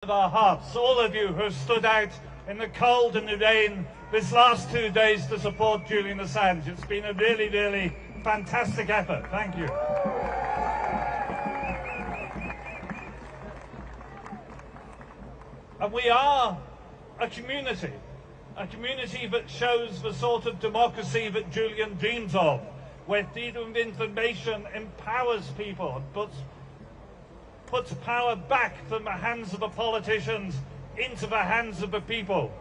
of our hearts, all of you who have stood out in the cold and the rain this last 2 days to support Julian Assange. It's been a really, really fantastic effort. Thank you. And we are a community that shows the sort of democracy that Julian dreams of, where freedom of information empowers people and puts power back from the hands of the politicians into the hands of the people.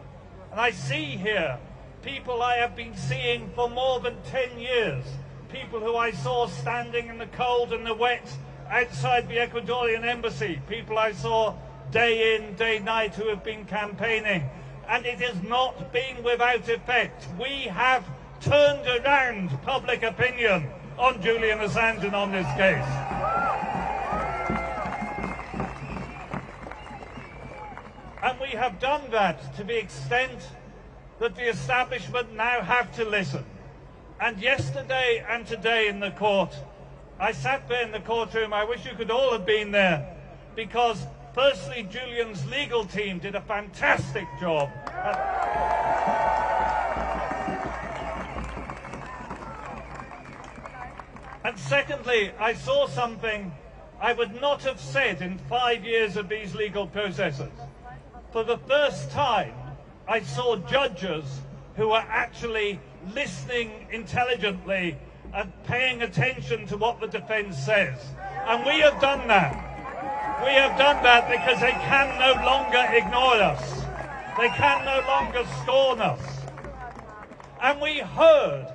And I see here people I have been seeing for more than 10 years, people who I saw standing in the cold and the wet outside the Ecuadorian embassy, people I saw day in, day night who have been campaigning. And it has not been without effect. We have turned around public opinion on Julian Assange and on this case. And we have done that to the extent that the establishment now have to listen. And yesterday and today in the court, I sat there in the courtroom. I wish you could all have been there, because firstly, Julian's legal team did a fantastic job. And secondly, I saw something I would not have said in 5 years of these legal processes. For the first time, I saw judges who were actually listening intelligently and paying attention to what the defense says. And we have done that. We have done that because they can no longer ignore us. They can no longer scorn us. And we heard,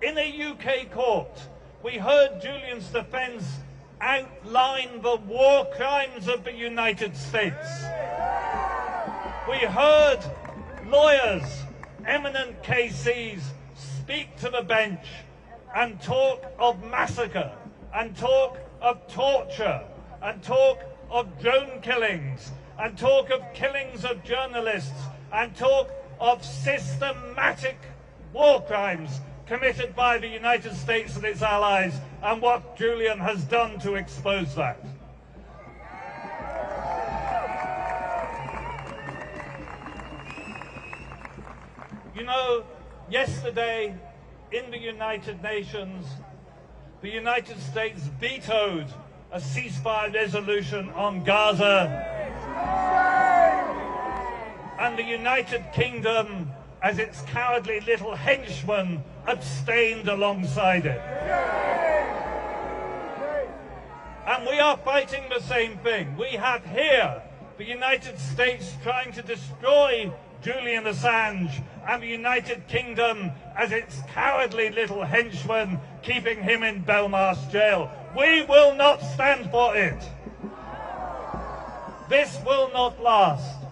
in a UK court, we heard Julian's defense outline the war crimes of the United States. We heard lawyers, eminent KCs, speak to the bench and talk of massacre, and talk of torture, and talk of drone killings, and talk of killings of journalists, and talk of systematic war crimes committed by the United States and its allies, and what Julian has done to expose that. You know, yesterday in the United Nations, the United States vetoed a ceasefire resolution on Gaza, and the United Kingdom, as its cowardly little henchman, abstained alongside it. And we are fighting the same thing. We have here the United States trying to destroy Julian Assange, and the United Kingdom, as its cowardly little henchman, keeping him in Belmarsh jail. We will not stand for it. This will not last.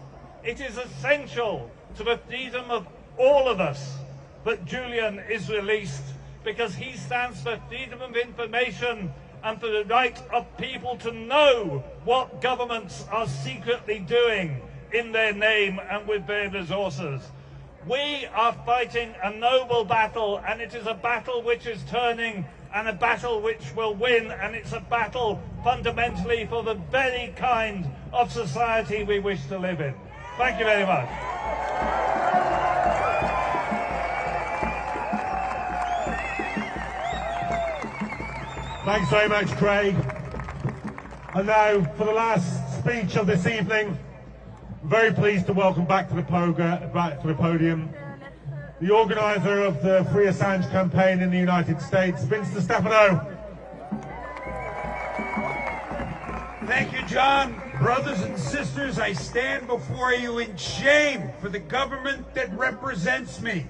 It is essential to the freedom of all of us that Julian is released, because he stands for freedom of information and for the right of people to know what governments are secretly doing in their name and with their resources. We are fighting a noble battle, and it is a battle which is turning, and a battle which will win, and it's a battle fundamentally for the very kind of society we wish to live in. Thank you very much. Thanks very much, Craig. And now, for the last speech of this evening, I'm very pleased to welcome back to the podium the organiser of the Free Assange campaign in the United States, Vince Stefano. Thank you, John. Brothers and sisters, I stand before you in shame for the government that represents me.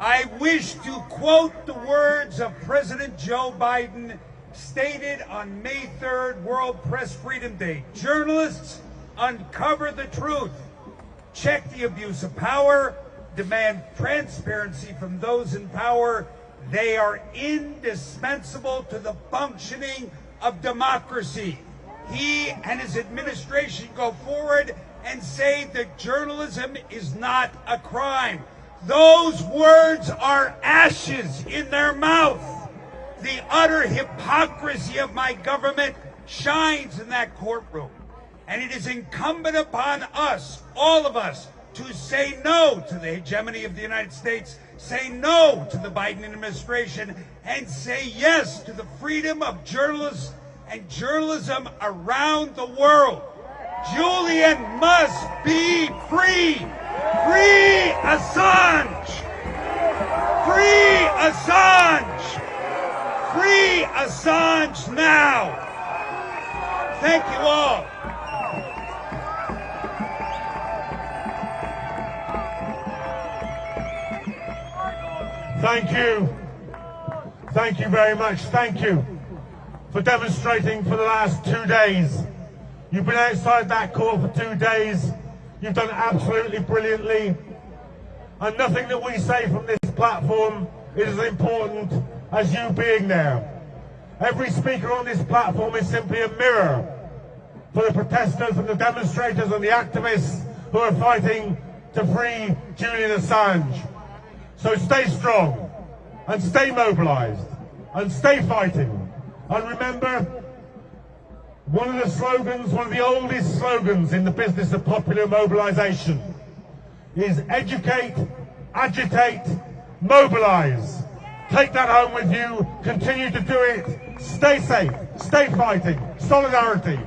I wish to quote the words of President Joe Biden stated on May 3rd, World Press Freedom Day. Journalists, uncover the truth. Check the abuse of power. Demand transparency from those in power. They are indispensable to the functioning of democracy. He and his administration go forward and say that journalism is not a crime. Those words are ashes in their mouth. The utter hypocrisy of my government shines in that courtroom. And it is incumbent upon us, all of us, to say no to the hegemony of the United States, say no to the Biden administration, and say yes to the freedom of journalists and journalism around the world. Julian must be free. Free Assange! Free Assange! Free Assange now! Thank you all. Thank you. Thank you very much. Thank you for demonstrating for the last 2 days. You've been outside that court for 2 days. You've done absolutely brilliantly. And nothing that we say from this platform is as important as you being there. Every speaker on this platform is simply a mirror for the protesters and the demonstrators and the activists who are fighting to free Julian Assange. So stay strong and stay mobilized and stay fighting. And remember, one of the slogans, one of the oldest slogans in the business of popular mobilization is educate, agitate, mobilize. Take that home with you, continue to do it, stay safe, stay fighting, solidarity.